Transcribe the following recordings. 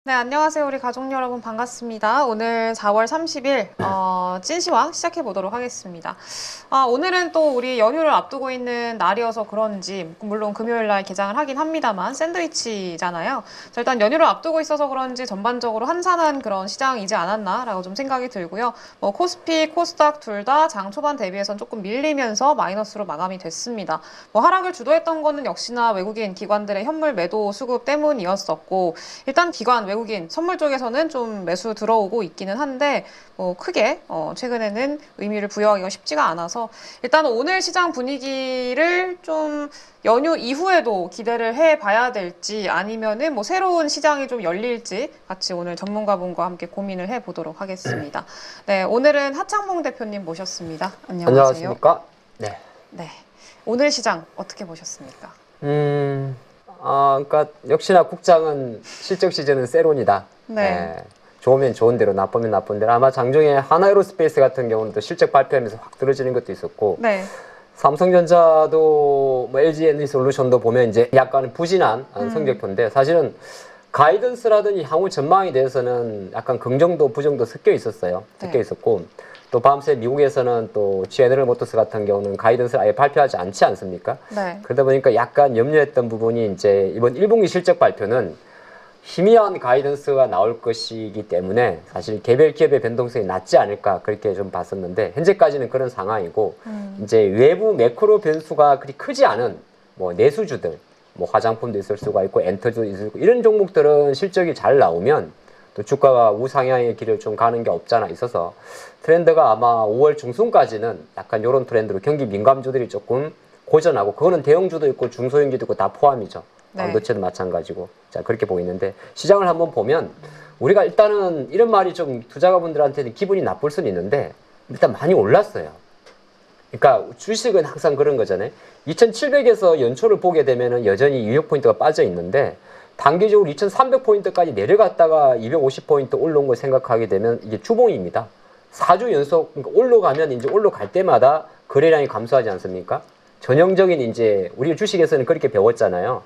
네, 안녕하세요. 우리 가족 여러분 반갑습니다. 오늘 4월 30일 찐시황 시작해 보도록 하겠습니다. 오늘은 또 우리 연휴를 앞두고 있는 날이어서 그런지 물론 금요일 날 개장을 하긴 합니다만 샌드위치잖아요. 자, 일단 연휴를 앞두고 있어서 그런지 전반적으로 한산한 그런 시장이지 않았나라고 좀 생각이 들고요. 뭐 코스피, 코스닥 둘 다 장 초반 대비해선 조금 밀리면서 마이너스로 마감이 됐습니다. 뭐 하락을 주도했던 거는 역시나 외국인 기관들의 현물 매도 수급 때문이었었고, 일단 외국인 선물 쪽에서는 좀 매수 들어오고 있기는 한데 뭐 크게 최근에는 의미를 부여하기가 쉽지가 않아서 일단 오늘 시장 분위기를 좀 연휴 이후에도 기대를 해봐야 될지 아니면은 뭐 새로운 시장이 좀 열릴지 같이 오늘 전문가분과 함께 고민을 해보도록 하겠습니다. 네, 오늘은 하창봉 대표님 모셨습니다. 안녕하세요. 안녕하십니까? 네. 네, 오늘 시장 어떻게 보셨습니까? 그러니까 역시나 국장은 실적 시즌은 세론이다. 네. 좋으면 좋은 대로, 나쁘면 나쁜 대로. 아마 장중에 하나에로스페이스 같은 경우는 또 실적 발표하면서 확 떨어지는 것도 있었고, 네. 삼성전자도 뭐 LG 에너지솔루션도 보면 이제 약간 부진한 성적표인데, 사실은 가이던스라든지 향후 전망에 대해서는 약간 긍정도 부정도 섞여 있었어요. 섞여 있었고, 또 밤새 미국에서는 또 제너럴 모터스 같은 경우는 가이던스를 아예 발표하지 않지 않습니까? 네. 그러다 보니까 약간 염려했던 부분이 이제 이번 1분기 실적 발표는 희미한 가이던스가 나올 것이기 때문에 사실 개별 기업의 변동성이 낮지 않을까 그렇게 좀 봤었는데, 현재까지는 그런 상황이고, 이제 외부 매크로 변수가 그리 크지 않은 뭐 내수주들, 뭐 화장품도 있을 수가 있고 엔터도 있을 수 있고 이런 종목들은 실적이 잘 나오면 또 주가가 우상향의 길을 좀 가는 게 없잖아 있어서 트렌드가 아마 5월 중순까지는 약간 이런 트렌드로 경기 민감주들이 조금 고전하고, 그거는 대형주도 있고 중소형주도 있고 다 포함이죠. 반도체도 마찬가지고. 자, 그렇게 보이는데, 시장을 한번 보면 우리가 일단은 이런 말이 좀 투자가분들한테는 기분이 나쁠 수는 있는데 일단 많이 올랐어요. 그러니까 주식은 항상 그런 거잖아요. 2700에서 연초를 보게 되면은 여전히 유효 포인트가 빠져 있는데, 단기적으로 2300포인트까지 내려갔다가 250포인트 올라온 걸 생각하게 되면 이게 주봉입니다. 4주 연속 그러니까 올라가면 이제 올라갈 때마다 거래량이 감소하지 않습니까? 전형적인 이제 우리 주식에서는 그렇게 배웠잖아요.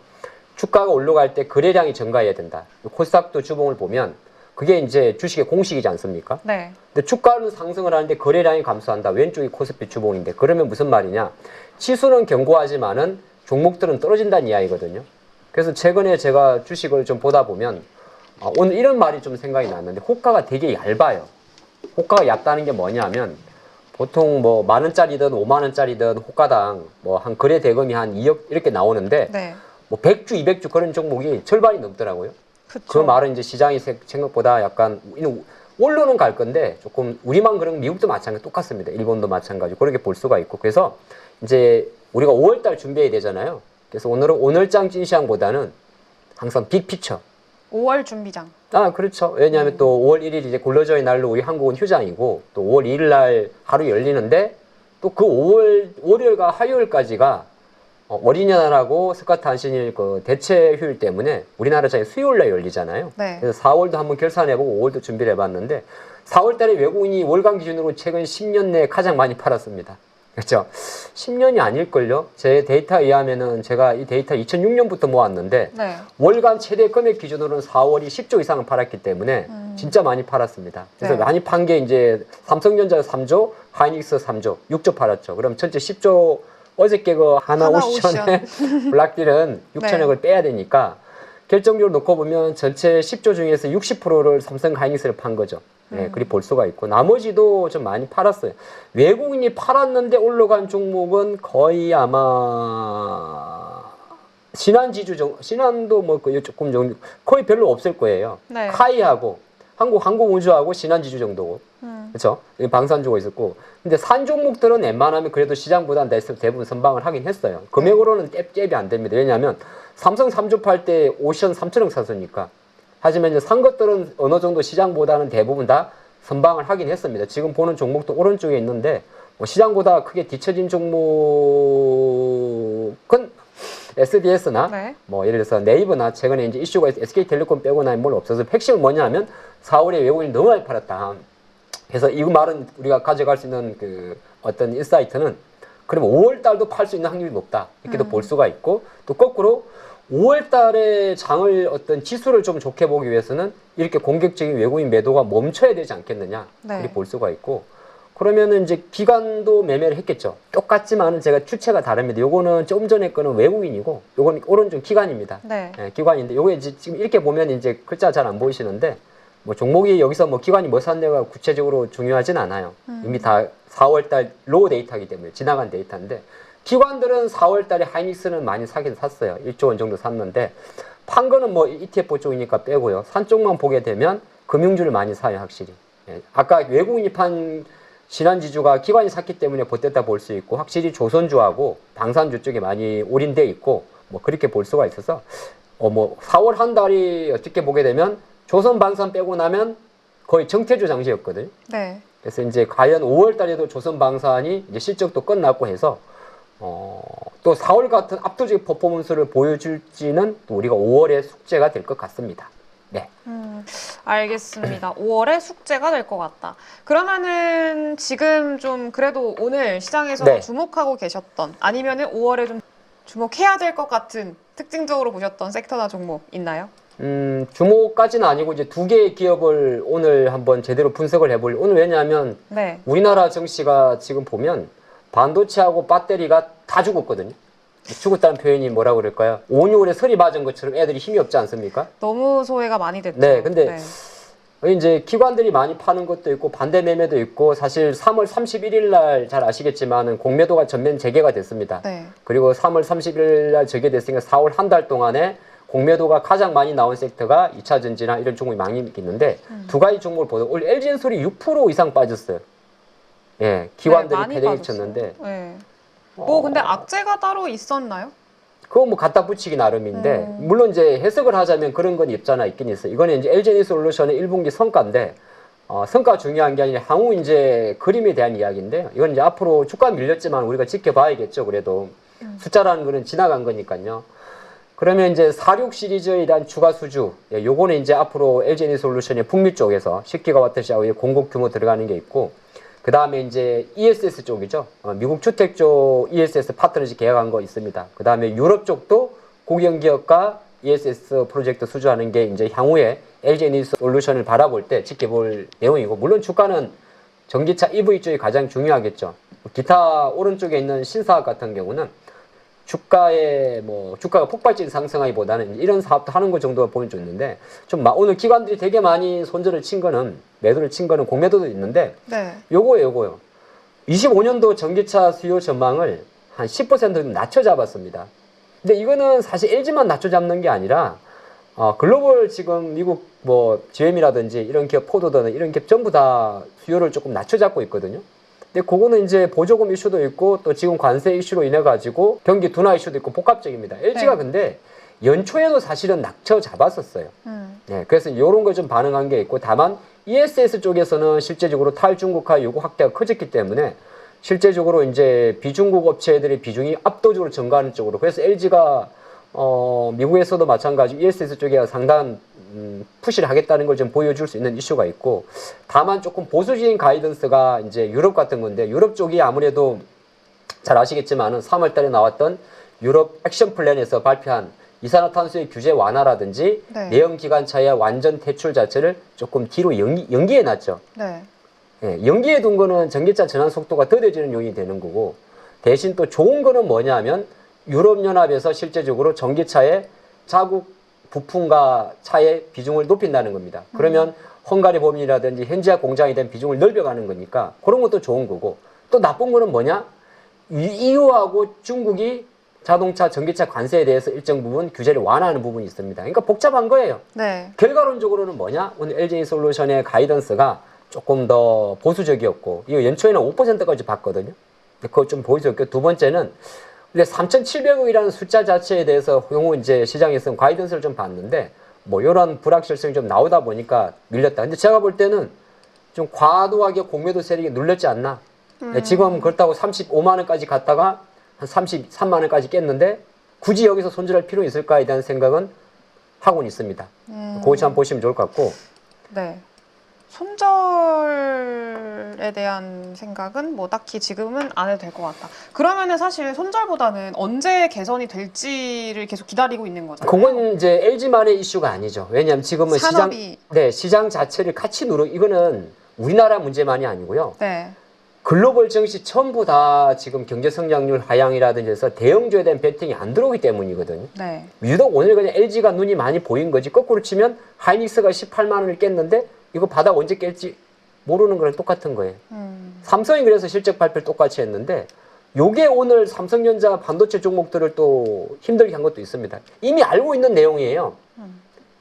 주가가 올라갈 때 거래량이 증가해야 된다. 코스닥도 주봉을 보면 그게 이제 주식의 공식이지 않습니까? 네. 근데 주가는 상승을 하는데 거래량이 감소한다. 왼쪽이 코스피 주봉인데, 그러면 무슨 말이냐? 지수는 견고하지만은 종목들은 떨어진다는 이야기거든요. 그래서 최근에 제가 주식을 좀 보다 보면 오늘 이런 말이 좀 생각이 났는데, 호가가 되게 얇아요. 호가가 얇다는 게 뭐냐면, 보통 뭐 10,000원짜리든 50,000원짜리든 호가당 뭐 한 거래 대금이 한 2억 이렇게 나오는데, 네. 뭐 100주, 200주 그런 종목이 절반이 넘더라고요. 그쵸. 그 말은 이제 시장이 생각보다 약간 원로는 갈 건데, 조금 우리만 그런 미국도 마찬가지 똑같습니다. 일본도 마찬가지고 그렇게 볼 수가 있고, 그래서 이제 우리가 5월달 준비해야 되잖아요. 그래서 오늘은 오늘장 찐시황보다는 항상 빅피처. 5월 준비장. 그렇죠. 왜냐하면 또 5월 1일 이제 굴러져의 날로 우리 한국은 휴장이고, 또 5월 2일 날 하루 열리는데, 또 그 5월 월요일과 화요일까지가 어린이날하고 스카트 한신일 그 대체 휴일 때문에 우리나라 장이 수요일 날 열리잖아요. 네. 그래서 4월도 한번 결산해보고 5월도 준비를 해봤는데, 4월 달에 외국인이 월간 기준으로 최근 10년 내에 가장 많이 팔았습니다. 그렇죠? 10년이 아닐걸요? 제 데이터에 의하면은, 제가 이 데이터 2006년부터 모았는데, 네. 월간 최대 금액 기준으로는 4월이 10조 이상을 팔았기 때문에 진짜 많이 팔았습니다. 그래서 네. 많이 판 게 이제 삼성전자 3조, 하이닉스 3조, 6조 팔았죠. 그럼 전체 10조, 어저께 그 하나오션의 블락딜은 6천억을 빼야 되니까 결정적으로 놓고 보면 전체 10조 중에서 60%를 삼성 하이닉스를 판 거죠. 네, 그리 볼 수가 있고, 나머지도 좀 많이 팔았어요. 외국인이 팔았는데 올라간 종목은 거의 아마 신한도 뭐 조금 정도 거의 별로 없을 거예요. 네. 카이하고 항공우주하고 신한지주 정도고. 그렇죠? 방산주가 있었고, 근데 산 종목들은 웬만하면 그래도 시장보다는 대부분 선방을 하긴 했어요. 금액으로는 잽이 안 됩니다. 왜냐하면 삼성 3조 팔 때 오션 3천억 샀으니까. 하지만 이제 산 것들은 어느 정도 시장보다는 대부분 다 선방을 하긴 했습니다. 지금 보는 종목도 오른쪽에 있는데, 뭐 시장보다 크게 뒤처진 종목은 SDS나 네. 뭐 예를 들어서 네이버나 최근에 이제 이슈가 SK텔레콤 빼고나 뭘 없어서, 핵심은 뭐냐면 4월에 외국인이 너무 많이 팔았다. 그래서 이 말은 우리가 가져갈 수 있는 그 어떤 인사이트는, 그러면 5월 달도 팔 수 있는 확률이 높다. 이렇게도 볼 수가 있고, 또 거꾸로 5월 달에 장을 어떤 지수를 좀 좋게 보기 위해서는 이렇게 공격적인 외국인 매도가 멈춰야 되지 않겠느냐. 네. 이렇게 볼 수가 있고. 그러면은 이제 기관도 매매를 했겠죠. 똑같지만은 제가 주체가 다릅니다. 요거는 좀 전에 거는 외국인이고, 요건 오른쪽 기관입니다. 네. 예, 기관인데, 요게 이제 지금 이렇게 보면 이제 글자 잘 안 보이시는데, 뭐 종목이 여기서 뭐 기관이 뭐 샀냐가 구체적으로 중요하진 않아요. 이미 다 4월달 로우 데이터이기 때문에 지나간 데이터인데, 기관들은 4월달에 하이닉스는 많이 사긴 샀어요. 1조 원 정도 샀는데, 판 거는 뭐 ETF 쪽이니까 빼고요. 산 쪽만 보게 되면 금융주를 많이 사요, 확실히. 예, 아까 외국인이 판 신한지주가 기관이 샀기 때문에 버텼다 볼 수 있고, 확실히 조선주하고 방산주 쪽에 많이 올인돼 있고, 뭐 그렇게 볼 수가 있어서, 뭐 4월 한 달이 어떻게 보게 되면 조선방산 빼고 나면 거의 정태주 장세였거든요. 네. 그래서 이제 과연 5월 달에도 조선방산이 이제 실적도 끝났고 해서, 또 4월 같은 압도적인 퍼포먼스를 보여줄지는 또 우리가 5월의 숙제가 될 것 같습니다. 네. 알겠습니다. 5월에 숙제가 될 것 같다. 그러면은 지금 좀 그래도 오늘 시장에서 네. 주목하고 계셨던 아니면은 5월에 좀 주목해야 될 것 같은 특징적으로 보셨던 섹터나 종목 있나요? 주목까지는 아니고 이제 두 개의 기업을 오늘 한번 제대로 분석을 해볼. 오늘 왜냐하면 네. 우리나라 증시가 지금 보면 반도체하고 배터리가 다 죽었거든요. 죽었다는 표현이 뭐라 그럴까요? 5, 6월에 설이 맞은 것처럼 애들이 힘이 없지 않습니까? 너무 소외가 많이 됐죠. 네, 근데 이제 기관들이 많이 파는 것도 있고 반대 매매도 있고 사실 3월 31일 날 잘 아시겠지만은 공매도가 전면 재개가 됐습니다. 네. 그리고 3월 31일 날 재개됐으니까 4월 한 달 동안에 공매도가 가장 많이 나온 섹터가 2차 전지나 이런 종목이 많이 있는데 두 가지 종목을 보면 오늘 LG엔솔이 6% 이상 빠졌어요. 예, 기관들이 많이 패대기 빠졌어요. 쳤는데 네. 뭐 근데 악재가 따로 있었나요? 그거 뭐 갖다 붙이기 나름인데 물론 이제 해석을 하자면 그런 건 없잖아 있긴 있어. 이거는 이제 LG에너지솔루션의 1분기 성과인데 성과 중요한 게 아니라 향후 이제 그림에 대한 이야기인데 이건 이제 앞으로 주가 밀렸지만 우리가 지켜봐야겠죠. 그래도 숫자라는 거는 지나간 거니까요. 그러면 이제 46 시리즈에 대한 추가 수주, 예, 요거는 이제 앞으로 LG에너지솔루션의 북미 쪽에서 10기가와트 공급 규모 들어가는 게 있고. 그 다음에 이제 ESS 쪽이죠. 미국 주택 쪽 ESS 파트너십 계약한 거 있습니다. 그 다음에 유럽 쪽도 국영기업과 ESS 프로젝트 수주하는 게 이제 향후에 LG에너지솔루션을 바라볼 때 지켜볼 내용이고, 물론 주가는 전기차 EV 쪽이 가장 중요하겠죠. 기타 오른쪽에 있는 신사업 같은 경우는 주가가 폭발적인 상승하기보다는 이런 사업도 하는 것 정도가 보면 좋는데, 오늘 기관들이 되게 많이 손절을 친 거는, 매도를 친 거는 공매도도 있는데, 네. 요거요. 25년도 전기차 수요 전망을 한 10% 낮춰 잡았습니다. 근데 이거는 사실 LG만 낮춰 잡는 게 아니라, 글로벌 지금 미국 GM이라든지 이런 기업, 포도든 이런 기업 전부 다 수요를 조금 낮춰 잡고 있거든요. 근데 그거는 이제 보조금 이슈도 있고 또 지금 관세 이슈로 인해 가지고 경기 둔화 이슈도 있고 복합적입니다. LG가 근데 연초에도 사실은 낮춰 잡았었어요. 네, 그래서 이런 거 좀 반응한 게 있고, 다만 ESS 쪽에서는 실제적으로 탈중국화 요구 확대가 커졌기 때문에 실제적으로 이제 비중국 업체들의 비중이 압도적으로 증가하는 쪽으로, 그래서 LG가 미국에서도 마찬가지 ESS 쪽에 상당한 푸시를 하겠다는 걸 좀 보여줄 수 있는 이슈가 있고, 다만 조금 보수적인 가이던스가 이제 유럽 같은 건데, 유럽 쪽이 아무래도 잘 아시겠지만은 3월 달에 나왔던 유럽 액션 플랜에서 발표한 이산화탄소의 규제 완화라든지 내연 기관차의 완전 퇴출 자체를 조금 뒤로 연기해 놨죠. 네. 예, 연기해 둔 거는 전기차 전환 속도가 더뎌지는 요인이 되는 거고, 대신 또 좋은 거는 뭐냐면 유럽연합에서 실제적으로 전기차의 자국 부품과 차의 비중을 높인다는 겁니다. 그러면 헝가리 법인이라든지 현지화 공장에 대한 비중을 넓혀가는 거니까 그런 것도 좋은 거고, 또 나쁜 거는 뭐냐? EU하고 중국이 자동차, 전기차 관세에 대해서 일정 부분 규제를 완화하는 부분이 있습니다. 그러니까 복잡한 거예요. 네. 결과론적으로는 뭐냐? 오늘 LG에너지솔루션의 가이던스가 조금 더 보수적이었고, 이거 연초에는 5%까지 봤거든요. 그거 좀 보여줬고, 두 번째는 3,700억이라는 숫자 자체에 대해서 향후 이제 시장에서는 가이던스를 좀 봤는데, 이런 불확실성이 좀 나오다 보니까 밀렸다. 근데 제가 볼 때는 좀 과도하게 공매도 세력이 눌렸지 않나. 지금 그렇다고 35만원까지 갔다가 한 33만원까지 깼는데, 굳이 여기서 손절할 필요 있을까에 대한 생각은 하고는 있습니다. 그거 좀 보시면 좋을 것 같고. 네. 손절에 대한 생각은 뭐 딱히 지금은 안 해도 될 것 같다. 그러면은 사실 손절보다는 언제 개선이 될지를 계속 기다리고 있는 거잖아요. 그건 이제 LG만의 이슈가 아니죠. 왜냐하면 지금은 산업이 시장 자체를 같이 이거는 우리나라 문제만이 아니고요. 네. 글로벌 증시 전부 다 지금 경제 성장률 하향이라든지 해서 대형주에 대한 베팅이 안 들어오기 때문이거든요. 네. 유독 오늘 그냥 LG가 눈이 많이 보인 거지. 거꾸로 치면 하이닉스가 18만 원을 깼는데 이거 바닥 언제 깰지 모르는 거랑 똑같은 거예요. 삼성이 그래서 실적 발표를 똑같이 했는데 요게 오늘 삼성전자 반도체 종목들을 또 힘들게 한 것도 있습니다. 이미 알고 있는 내용이에요.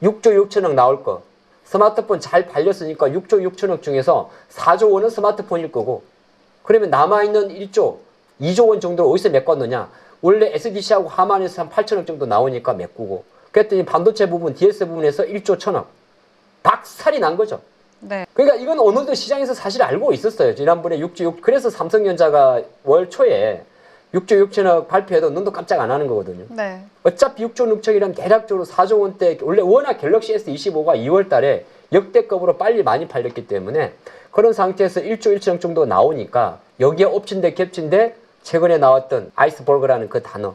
6조 6천억 나올 거. 스마트폰 잘 팔렸으니까 6조 6천억 중에서 4조 원은 스마트폰일 거고 그러면 남아있는 1조, 2조 원 정도를 어디서 메꿨느냐. 원래 SDC하고 하만에서 한 8천억 정도 나오니까 메꾸고 그랬더니 반도체 부분, DS 부분에서 1조 1천억. 박살이 난 거죠. 네. 그러니까 이건 어느 정도 시장에서 사실 알고 있었어요. 지난번에 6조 6, 그래서 삼성전자가 월 초에 6조 6천억 발표해도 눈도 깜짝 안 하는 거거든요. 네. 어차피 6조 6천이라면 대략적으로 4조 원대, 원래 워낙 갤럭시 S25가 2월 달에 역대급으로 빨리 많이 팔렸기 때문에 그런 상태에서 1조 1천억 정도 나오니까 여기에 엎친데 겹친데 최근에 나왔던 아이스버그라는 그 단어.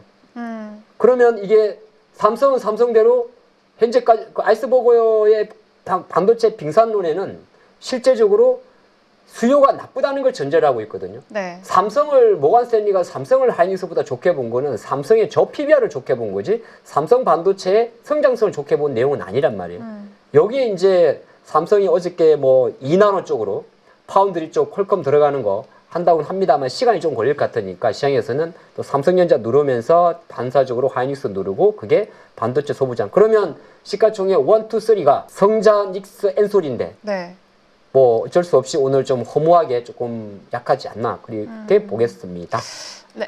그러면 이게 삼성은 삼성대로 현재까지 그 아이스버거의 반도체 빙산론에는 실제적으로 수요가 나쁘다는 걸 전제로 하고 있거든요. 네. 삼성을 모건스탠리가 삼성을 하이닉스보다 좋게 본 거는 삼성의 저 PBR을 좋게 본 거지 삼성 반도체의 성장성을 좋게 본 내용은 아니란 말이에요. 여기에 이제 삼성이 어저께 뭐 2나노 쪽으로 파운드리 쪽 퀄컴 들어가는 거 한다고는 합니다만 시간이 좀 걸릴 것 같으니까 시장에서는 또 삼성전자 누르면서 반사적으로 하이닉스 누르고 그게 반도체 소부장. 그러면 시가총액 1, 2, 3가 성자, 닉스, 엔솔인데 네. 뭐 어쩔 수 없이 오늘 좀 허무하게 조금 약하지 않나 그렇게 보겠습니다. 네,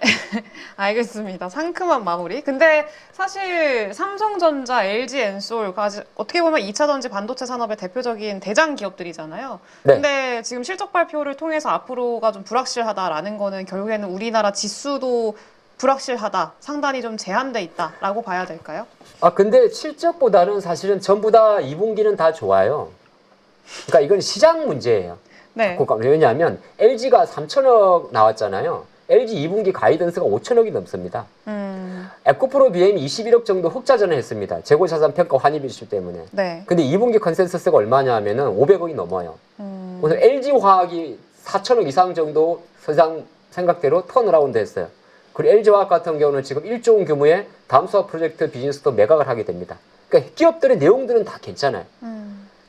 알겠습니다. 상큼한 마무리. 근데 사실 삼성전자, LG 엔솔 어떻게 보면 2차 전지 반도체 산업의 대표적인 대장 기업들이잖아요. 네. 근데 지금 실적 발표를 통해서 앞으로가 좀 불확실하다라는 거는 결국에는 우리나라 지수도 불확실하다, 상단이 좀 제한돼 있다라고 봐야 될까요? 근데 실적보다는 사실은 전부 다 2분기는 다 좋아요. 그러니까 이건 시장 문제예요. 네. 왜냐하면 LG가 3천억 나왔잖아요. LG 2분기 가이던스가 5천억이 넘습니다. 에코프로 BM이 21억 정도 흑자전을 했습니다. 재고자산 평가 환입 이슈 때문에. 네. 근데 2분기 컨센서스가 얼마냐 하면은 500억이 넘어요. 그래서 LG화학이 4천억 이상 정도 서장 생각대로 턴어라운드 했어요. 그리고 LG화학 같은 경우는 지금 1조 원 규모의 다음 수학 프로젝트 비즈니스도 매각을 하게 됩니다. 그러니까 기업들의 내용들은 다 괜찮아요.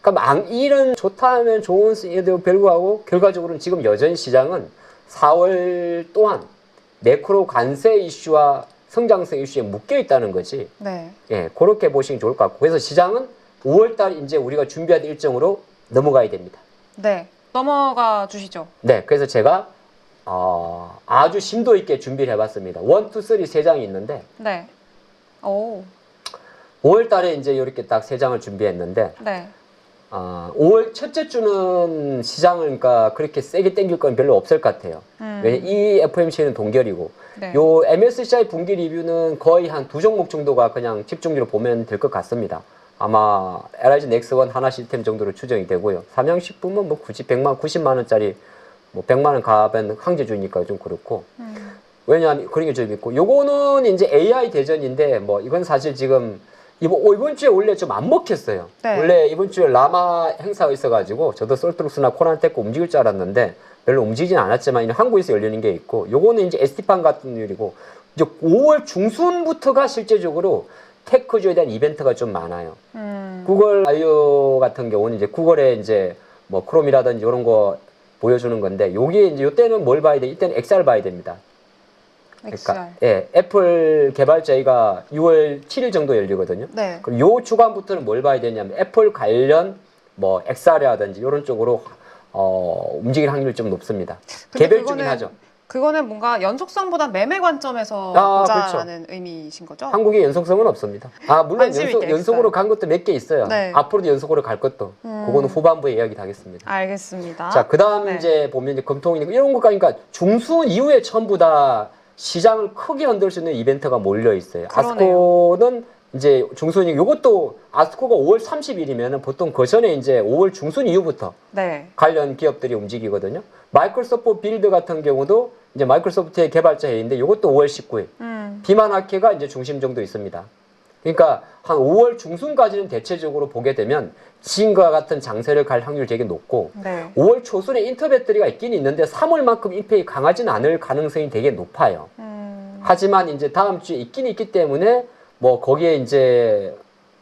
그러니까 일은 좋다 하면 좋은 에도 불구하고 결과적으로는 지금 여전히 시장은 4월 또한 매크로 관세 이슈와 성장성 이슈에 묶여 있다는 거지. 네. 예, 그렇게 보시면 좋을 것 같고. 그래서 시장은 5월달 이제 우리가 준비할 일정으로 넘어가야 됩니다. 네. 넘어가 주시죠. 네, 그래서 제가 아주 심도 있게 준비를 해봤습니다. 1, 2, 3 세 장이 있는데. 네. 오. 5월달에 이제 이렇게 딱 세 장을 준비했는데. 네. 5월 첫째 주는 시장을 그러니까 그렇게 세게 땡길 건 별로 없을 것 같아요. 왜냐면 이 FOMC는 동결이고 네. 요 MSCI 분기 리뷰는 거의 한 2종목 정도가 그냥 집중적으로 보면 될 것 같습니다. 아마 LIG 넥스원 하나 시스템 정도로 추정이 되고요. 삼양식품은 뭐 굳이 90만 원짜리 뭐 100만 원 가면 황제주니까 좀 그렇고 왜냐하면 그런 게 좀 있고 요거는 이제 AI 대전인데 뭐 이건 사실 지금 이번 주에 원래 좀 안 먹혔어요. 네. 원래 이번 주에 라마 행사가 있어가지고 저도 솔트룩스나 코난테크 움직일 줄 알았는데 별로 움직이진 않았지만 한국에서 열리는 게 있고 요거는 이제 ST판 같은 일이고 이제 5월 중순부터가 실제적으로 테크주에 대한 이벤트가 좀 많아요. 구글 아이오 같은 경우는 이제 구글의 이제 뭐 크롬이라든지 이런 거 보여주는 건데 여기에 이제 요때는 뭘 봐야 돼? 이때는 XR 봐야 됩니다. 그러니까 예, 애플 개발자회가 6월 7일 정도 열리거든요. 네. 그럼 요 주간부터는 뭘 봐야 되냐면 애플 관련 뭐 XR이라든지 이런 쪽으로 움직일 확률이 좀 높습니다. 개별적이긴 하죠. 그거는 뭔가 연속성보다 매매 관점에서 보자라는 그렇죠. 의미이신 거죠? 한국의 연속성은 없습니다. 물론 연속으로 간 것도 몇 개 있어요. 네. 앞으로도 연속으로 갈 것도. 그거는 후반부에 이야기 하겠습니다. 알겠습니다. 자, 그 다음 네. 이제 보면 이제 금통이니까 이런 것까지 그러니까 중순 이후에 전부 다 시장을 크게 흔들 수 있는 이벤트가 몰려 있어요. 그러네요. 아스코는 이제 중순이 요것도 아스코가 5월 30일이면은 보통 그 전에 이제 5월 중순 이후부터 네. 관련 기업들이 움직이거든요. 마이크로소프트 빌드 같은 경우도 이제 마이크로소프트의 개발자 회의인데 요것도 5월 19일. 비만학회가 이제 중심 정도 있습니다. 그러니까 한 5월 중순까지는 대체적으로 보게 되면 지금과 같은 장세를 갈 확률이 되게 높고 네. 5월 초순에 인터배터리가 있긴 있는데 3월만큼 임팩이 강하진 않을 가능성이 되게 높아요. 하지만 이제 다음 주에 있긴 있기 때문에 뭐 거기에 이제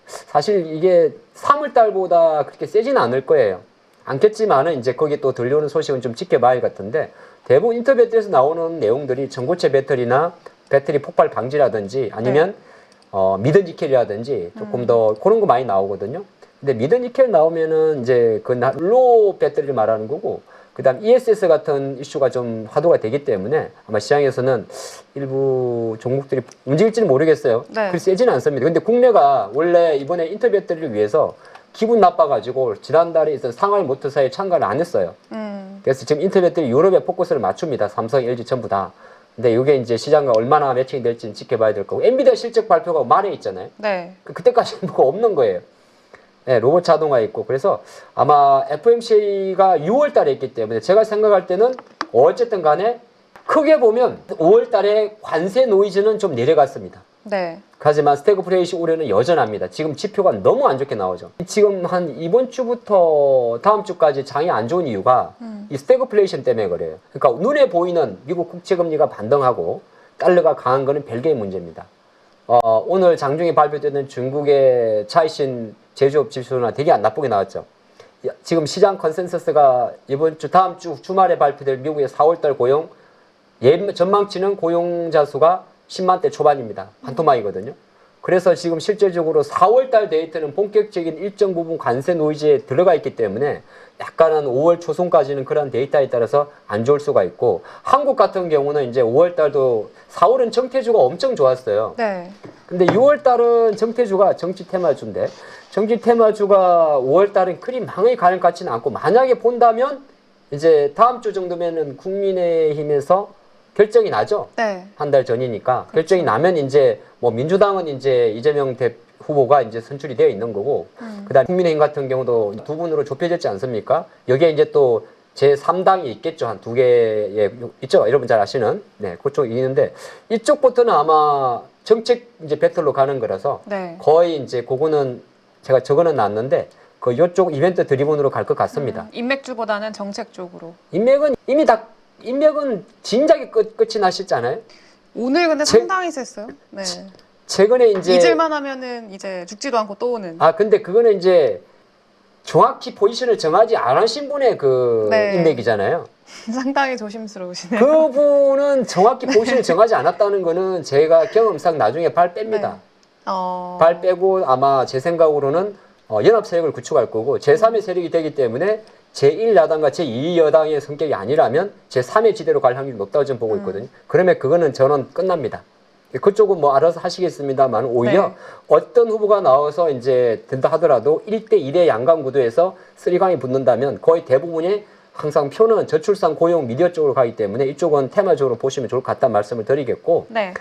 사실 이게 3월 달보다 그렇게 세지는 않을 거예요. 않겠지만은 이제 거기 또 들려오는 소식은 좀 지켜봐야 할 것 같은데 대부분 인터배터리에서 나오는 내용들이 전고체 배터리나 배터리 폭발 방지라든지 아니면 미드니켈이라든지 조금 더 그런 거 많이 나오거든요. 근데 미드니켈 나오면은 이제 그 로 배터리를 말하는 거고 그다음 ESS 같은 이슈가 좀 화두가 되기 때문에 아마 시장에서는 일부 종목들이 움직일지는 모르겠어요. 네. 그리 세지는 않습니다. 근데 국내가 원래 이번에 인터배터리를 위해서 기분 나빠가지고 지난달에 있던 상하이 모터사에 참가를 안 했어요. 그래서 지금 인터배터리 유럽에 포커스를 맞춥니다. 삼성, LG 전부 다. 근데 이게 이제 시장과 얼마나 매칭이 될지는 지켜봐야 될 거고 엔비디아 실적 발표가 말에 있잖아요. 네. 그때까지는 뭐가 없는 거예요. 네, 로봇 자동화 있고 그래서 아마 FMC가 6월 달에 있기 때문에 제가 생각할 때는 어쨌든 간에 크게 보면 5월 달에 관세 노이즈는 좀 내려갔습니다. 네. 하지만 스태그플레이션 우려는 여전합니다. 지금 지표가 너무 안 좋게 나오죠. 지금 한 이번 주부터 다음 주까지 장이 안 좋은 이유가 이 스태그플레이션 때문에 그래요. 그러니까 눈에 보이는 미국 국채금리가 반등하고 달러가 강한 거는 별개의 문제입니다. 오늘 장중에 발표되는 중국의 차이신 제조업 지수나 되게 안 나쁘게 나왔죠. 지금 시장 컨센서스가 이번 주 다음 주 주말에 발표될 미국의 4월달 고용 전망치는 고용자 수가 10만대 초반입니다. 반토막이거든요. 그래서 지금 실질적으로 4월달 데이터는 본격적인 일정 부분 관세 노이즈에 들어가 있기 때문에 약간은 5월 초순까지는 그런 데이터에 따라서 안 좋을 수가 있고 한국 같은 경우는 이제 5월달도 4월은 정태주가 엄청 좋았어요. 네. 근데 6월달은 정태주가 정치 테마주인데 정치 테마주가 5월달은 그리 망하게 가는 것 같지는 않고 만약에 본다면 이제 다음 주 정도면은 국민의힘에서 결정이 나죠. 네. 한 달 전이니까 결정이 나면 이제 뭐 민주당은 이제 이재명 후보가 이제 선출이 되어 있는 거고 그다음 국민의힘 같은 경우도 두 분으로 좁혀졌지 않습니까? 여기에 이제 또 제3당이 있겠죠. 한 두 개의 있죠. 여러분 잘 아시는 그쪽이 있는데 이쪽부터는 아마 정책 이제 배틀로 가는 거라서 네. 거의 이제 그거는 제가 적어는 놨는데 그 이쪽 이벤트 드리븐으로 갈 것 같습니다. 인맥주보다는 정책 쪽으로. 인맥은 이미 다 인맥은 진작에 끝이 나셨잖아요. 오늘 근데 상당히 셌어요. 네. 최근에 이제 잊을만 하면은 이제 죽지도 않고 또 오는. 근데 그거는 이제 정확히 포지션을 정하지 않으신 분의 그 네. 인맥이잖아요. 상당히 조심스러우시네요. 그분은 정확히 포지션을 정하지 않았다는 거는 제가 경험상 나중에 발 뺍니다. 네. 발 빼고 아마 제 생각으로는 연합 세력을 구축할 거고 제3의 세력이 되기 때문에 제1야당과 제2여당의 성격이 아니라면 제3의 지대로 갈 확률이 높다고 저는 보고 있거든요. 그러면 그거는 저는 끝납니다. 그쪽은 뭐 알아서 하시겠습니다만 오히려 네. 어떤 후보가 나와서 이제 된다 하더라도 1대1의 양강 구도에서 3강이 붙는다면 거의 대부분이 항상 표는 저출산 고용 미디어 쪽으로 가기 때문에 이쪽은 테마적으로 보시면 좋을 것 같다는 말씀을 드리겠고 네.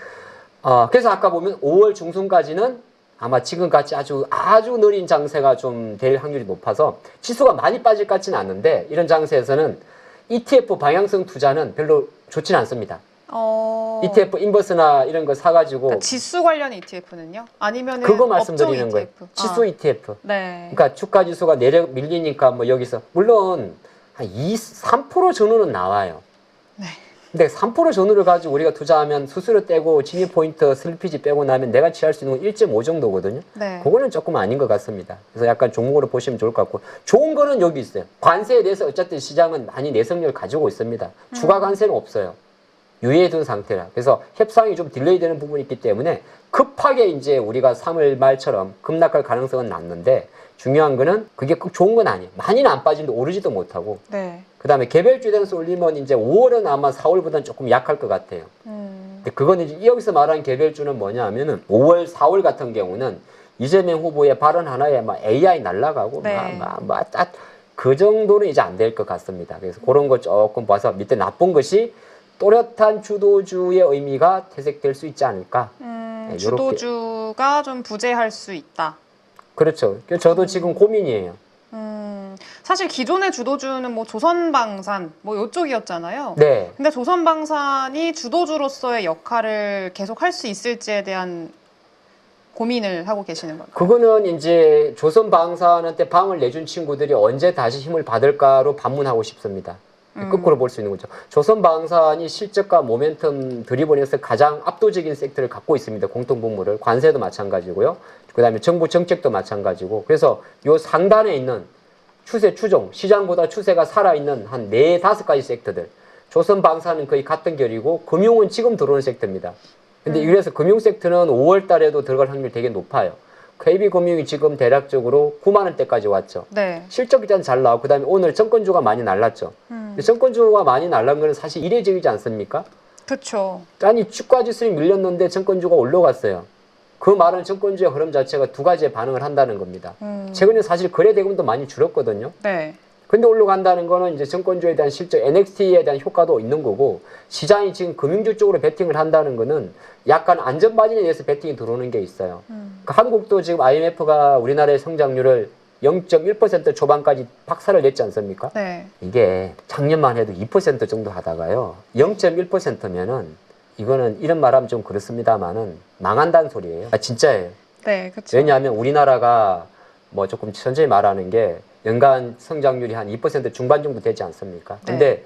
그래서 아까 보면 5월 중순까지는 아마 지금같이 아주 느린 장세가 좀 될 확률이 높아서 지수가 많이 빠질 것 같지는 않은데 이런 장세에서는 ETF 방향성 투자는 별로 좋지는 않습니다. ETF 인버스나 이런 거 사가지고 그러니까 지수 관련 ETF는요? 아니면은 그거 말씀드리는 거예요. ETF? 지수 ETF. 네. 그러니까 주가 지수가 내려 밀리니까 뭐 여기서 물론 한 3% 전후는 나와요. 네. 근데 3% 전후를 가지고 우리가 투자하면 수수료 떼고 진입 포인트 슬리피지 빼고 나면 내가 취할 수 있는 건 1.5 정도거든요. 네. 그거는 조금 아닌 것 같습니다. 그래서 약간 종목으로 보시면 좋을 것 같고 좋은 거는 여기 있어요. 관세에 대해서 어쨌든 시장은 많이 내성력을 가지고 있습니다. 추가 관세는 없어요. 유예해 둔 상태라. 그래서 협상이 좀 딜레이 되는 부분이 있기 때문에 급하게 이제 우리가 3월 말처럼 급락할 가능성은 낮는데 중요한 거는 그게 꼭 좋은 건 아니에요. 많이는 안 빠지는데 오르지도 못하고. 네. 그 다음에 개별주에 대해서 올리면 이제 5월은 아마 4월보다는 조금 약할 것 같아요. 근데 그거는 이제 여기서 말하는 개별주는 뭐냐 하면은 5월, 4월 같은 경우는 이재명 후보의 발언 하나에 막 AI 날라가고 네. 그 정도는 이제 안 될 것 같습니다. 그래서 그런 거 조금 봐서 밑에 나쁜 것이 또렷한 주도주의 의미가 퇴색될 수 있지 않을까. 요렇게. 주도주가 좀 부재할 수 있다. 그렇죠. 저도 지금 고민이에요. 사실 기존의 주도주는 뭐 조선방산 뭐 이쪽이었잖아요. 네. 근데 조선방산이 주도주로서의 역할을 계속 할 수 있을지에 대한 고민을 하고 계시는 건가요? 그거는 이제 조선방산한테 방을 내준 친구들이 언제 다시 힘을 받을까로 반문하고 싶습니다. 거꾸로 볼 수 있는 거죠. 조선방산이 실적과 모멘텀 드리븐에서 가장 압도적인 섹터를 갖고 있습니다. 공통분모를. 관세도 마찬가지고요. 그 다음에 정부 정책도 마찬가지고. 그래서 요 상단에 있는 추세 추종, 시장보다 추세가 살아있는 한 4, 5가지 섹터들. 조선방산은 거의 같은 결이고 금융은 지금 들어오는 섹터입니다. 근데 이래서 금융 섹터는 5월 달에도 들어갈 확률이 되게 높아요. KB금융이 지금 대략적으로 9만 원대까지 왔죠. 네. 실적 일단 잘 나오고 그다음에 오늘 정권주가 많이 날랐죠. 근데 정권주가 많이 날란 거는 사실 이례적이지 않습니까? 그렇죠. 아니 주가 지수를 밀렸는데 정권주가 올라갔어요. 그 말은 정권주의 흐름 자체가 두 가지의 반응을 한다는 겁니다. 최근에 사실 거래 대금도 많이 줄었거든요. 네. 근데 올라간다는 거는 이제 정권주에 대한 실적, NXT에 대한 효과도 있는 거고, 시장이 지금 금융주 쪽으로 베팅을 한다는 거는 약간 안전마진에 대해서 베팅이 들어오는 게 있어요. 그러니까 한국도 지금 IMF가 우리나라의 성장률을 0.1% 초반까지 박살을 냈지 않습니까? 네. 이게 작년만 해도 2% 정도 하다가요. 0.1%면은 이거는 이런 말하면 좀 그렇습니다만은 망한다는 소리예요. 아, 진짜예요. 네, 그렇죠. 왜냐하면 우리나라가 뭐 조금 천천히 말하는 게 연간 성장률이 한 2% 중반 정도 되지 않습니까? 근데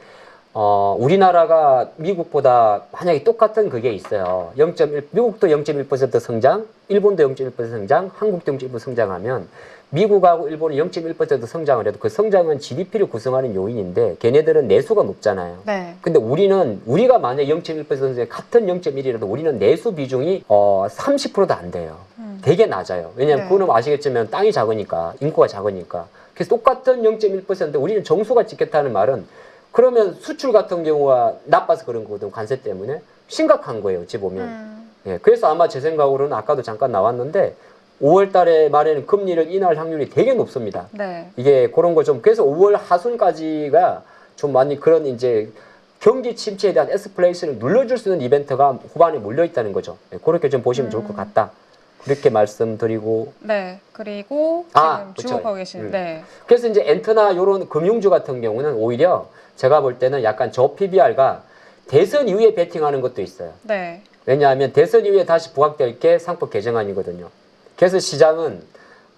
우리나라가 미국보다 만약에 똑같은 그게 있어요. 미국도 0.1% 성장, 일본도 0.1% 성장, 한국도 0.1% 성장하면 미국하고 일본은 0.1% 성장을 해도 그 성장은 GDP를 구성하는 요인인데 걔네들은 내수가 높잖아요. 네. 근데 우리가 만약에 0.1% 성장, 같은 0.1이라도 우리는 내수 비중이 30%도 안 돼요. 되게 낮아요. 왜냐하면 네. 그거는 아시겠지만 땅이 작으니까, 인구가 작으니까. 그래서 똑같은 0.1% 우리는 정수가 찍겠다는 말은 그러면 수출 같은 경우가 나빠서 그런 거거든. 관세 때문에. 심각한 거예요. 어찌 보면. 예, 그래서 아마 제 생각으로는 아까도 잠깐 나왔는데 5월 달에 말에는 금리를 인하할 확률이 되게 높습니다. 네. 이게 그런 거 좀, 그래서 5월 하순까지가 좀 많이 그런 이제 경기 침체에 대한 에스컬레이션을 눌러줄 수 있는 이벤트가 후반에 몰려있다는 거죠. 예, 그렇게 좀 보시면 좋을 것 같다. 그렇게 말씀드리고. 네. 그리고 지금 그쵸. 주목하고 계신. 네. 그래서 이제 엔터나 이런 금융주 같은 경우는 오히려 제가 볼 때는 약간 저 PBR가 대선 이후에 베팅하는 것도 있어요. 네. 왜냐하면 대선 이후에 다시 부각될 게 상법 개정안이거든요. 그래서 시장은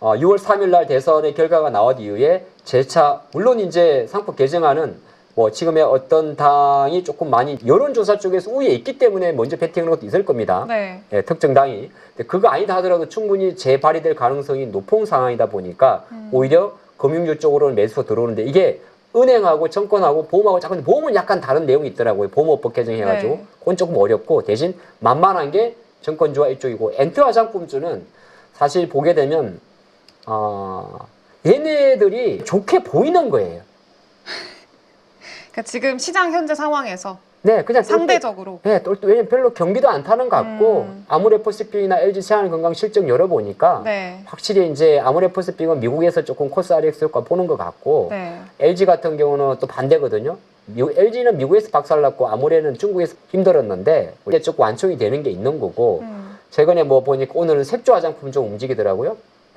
6월 3일 날 대선의 결과가 나온 이후에 재차, 물론 이제 상법 개정안은 뭐 지금의 어떤 당이 조금 많이 여론조사 쪽에서 우위에 있기 때문에 먼저 베팅하는 것도 있을 겁니다. 네. 예, 특정 당이. 근데 그거 아니다 하더라도 충분히 재발의될 가능성이 높은 상황이다 보니까 오히려 금융주 쪽으로는 매수가 들어오는데 이게 은행하고 정권하고 보험하고 자꾸 보험은 약간 다른 내용이 있더라고요. 보험업법 개정해가지고. 네. 그건 조금 어렵고 대신 만만한 게 정권주와 이쪽이고 엔트 화장품주는 사실 보게 되면 얘네들이 좋게 보이는 거예요. 그러니까 지금 시장 현재 상황에서 네, 그냥 상대적으로. 네, 왜냐면 별로 경기도 안 타는 것 같고 아모레퍼시픽이나 LG 세안건강 실적 열어보니까 네. 확실히 이제 아모레퍼시픽은 미국에서 조금 코스 RX 효과 보는 것 같고 네. LG 같은 경우는 또 반대거든요. LG는 미국에서 박살났고 아모레는 중국에서 힘들었는데 이제 조금 완충이 되는 게 있는 거고 최근에 뭐 보니까 오늘은 색조 화장품 좀 움직이더라고요.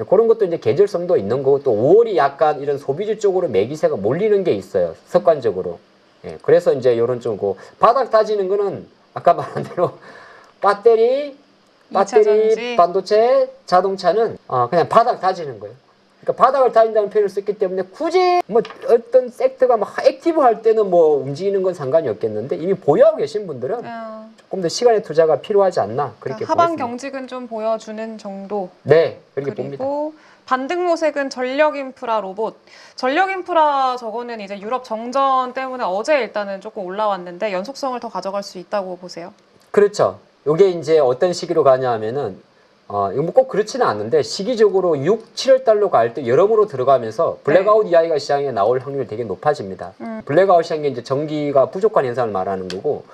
그런 것도 이제 계절성도 있는 거고 또 5월이 약간 이런 소비주 쪽으로 매기세가 몰리는 게 있어요. 습관적으로. 예, 그래서 이제 요런 쪽고 바닥 다지는 거는 아까 말한 대로 배터리, 전지. 반도체, 자동차는 그냥 바닥 다지는 거예요. 그러니까 바닥을 다진다는 표현을 썼기 때문에 굳이 뭐 어떤 섹터가 막 액티브 할 때는 뭐 움직이는 건 상관이 없겠는데 이미 보유하고 계신 분들은 조금 더 시간의 투자가 필요하지 않나 그렇게 그러니까 하방 보겠습니다. 경직은 좀 보여주는 정도. 네, 그렇게 봅니다. 그리고 반등 모색은 전력 인프라 로봇. 전력 인프라 저거는 이제 유럽 정전 때문에 어제 일단은 조금 올라왔는데 연속성을 더 가져갈 수 있다고 보세요? 그렇죠. 이게 이제 어떤 시기로 가냐 하면은 이거 뭐 꼭 그렇지는 않은데 시기적으로 6, 7월 달로 갈 때 여름으로 들어가면서 블랙아웃 이야기가 시장에 나올 확률이 되게 높아집니다. 블랙아웃이라는 게 이제 전기가 부족한 현상을 말하는 거고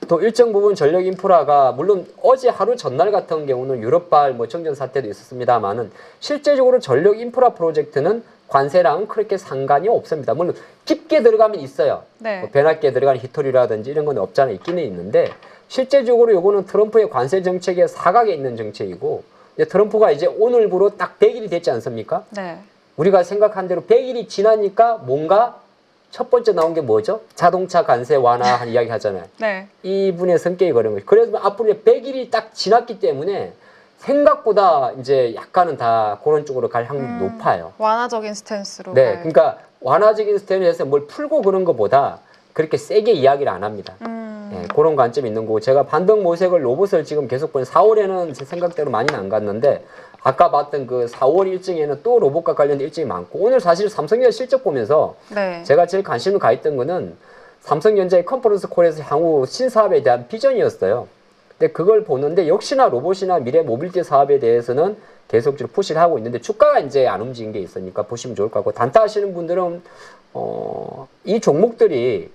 또 일정 부분 전력 인프라가 물론 어제 하루 전날 같은 경우는 유럽발 뭐 정전 사태도 있었습니다만은 실제적으로 전력 인프라 프로젝트는 관세랑은 그렇게 상관이 없습니다. 물론 깊게 들어가면 있어요. 네. 뭐 변압기에 들어가는 히토리라든지 이런 건 없잖아요. 있기는 있는데 실제적으로 요거는 트럼프의 관세 정책의 사각에 있는 정책이고, 이제 트럼프가 이제 오늘부로 딱 100일이 됐지 않습니까? 네. 우리가 생각한 대로 100일이 지나니까 뭔가 첫 번째 나온 게 뭐죠? 자동차 관세 완화 이야기 하잖아요. 네. 이분의 성격이 그런 거죠. 그래서 앞으로 100일이 딱 지났기 때문에 생각보다 이제 약간은 다 그런 쪽으로 갈 확률이 높아요. 완화적인 스탠스로. 네, 갈. 그러니까 완화적인 스탠스에서 뭘 풀고 그런 것보다 그렇게 세게 이야기를 안 합니다. 네, 그런 관점이 있는 거고, 제가 반등 모색을 로봇을 지금 계속 보는 4월에는 제 생각대로 많이는 안 갔는데, 아까 봤던 그 4월 일정에는 또 로봇과 관련된 일정이 많고, 오늘 사실 삼성전자 실적 보면서 네. 제가 제일 관심을 가했던 거는 삼성전자의 컨퍼런스 콜에서 향후 신사업에 대한 비전이었어요. 근데 그걸 보는데 역시나 로봇이나 미래 모빌티 사업에 대해서는 계속적으로 푸시를 하고 있는데, 주가가 이제 안 움직인 게 있으니까 보시면 좋을 것 같고, 단타 하시는 분들은 이 종목들이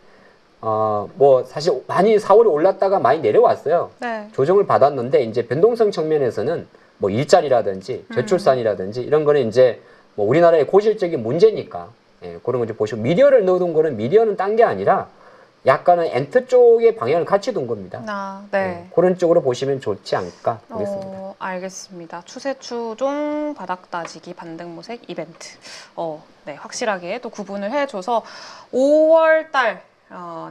뭐 사실 많이 4월에 올랐다가 많이 내려왔어요. 네. 조정을 받았는데 이제 변동성 측면에서는 뭐 일자리라든지 저출산이라든지 이런 거는 이제 뭐 우리나라의 고질적인 문제니까, 예, 그런 거 좀 보시고, 미디어를 넣어둔 거는 미디어는 딴 게 아니라 약간은 엔트 쪽의 방향을 같이 둔 겁니다. 네. 예, 그런 쪽으로 보시면 좋지 않을까 보겠습니다. 알겠습니다. 추세 추종 바닥 따지기 반등 모색 이벤트. 네, 확실하게 또 구분을 해줘서 5월 달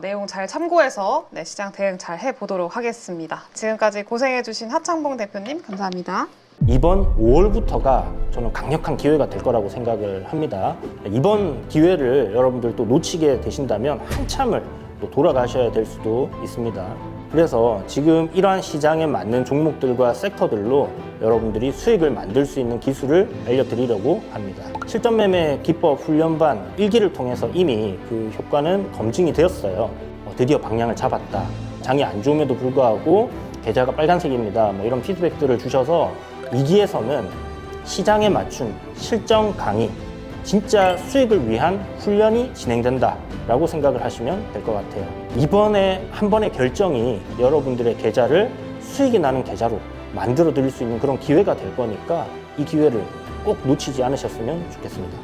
내용 잘 참고해서 네, 시장 대응 잘 해보도록 하겠습니다. 지금까지 고생해주신 하창봉 대표님 감사합니다. 이번 5월부터가 저는 강력한 기회가 될 거라고 생각을 합니다. 이번 기회를 여러분들 또 놓치게 되신다면 한참을 또 돌아가셔야 될 수도 있습니다. 그래서 지금 이러한 시장에 맞는 종목들과 섹터들로 여러분들이 수익을 만들 수 있는 기술을 알려드리려고 합니다. 실전 매매 기법 훈련반 1기를 통해서 이미 그 효과는 검증이 되었어요. 드디어 방향을 잡았다. 장이 안 좋음에도 불구하고 계좌가 빨간색입니다. 뭐 이런 피드백들을 주셔서 2기에서는 시장에 맞춘 실전 강의, 진짜 수익을 위한 훈련이 진행된다 라고 생각을 하시면 될 것 같아요. 이번에 한 번의 결정이 여러분들의 계좌를 수익이 나는 계좌로 만들어 드릴 수 있는 그런 기회가 될 거니까 이 기회를 꼭 놓치지 않으셨으면 좋겠습니다.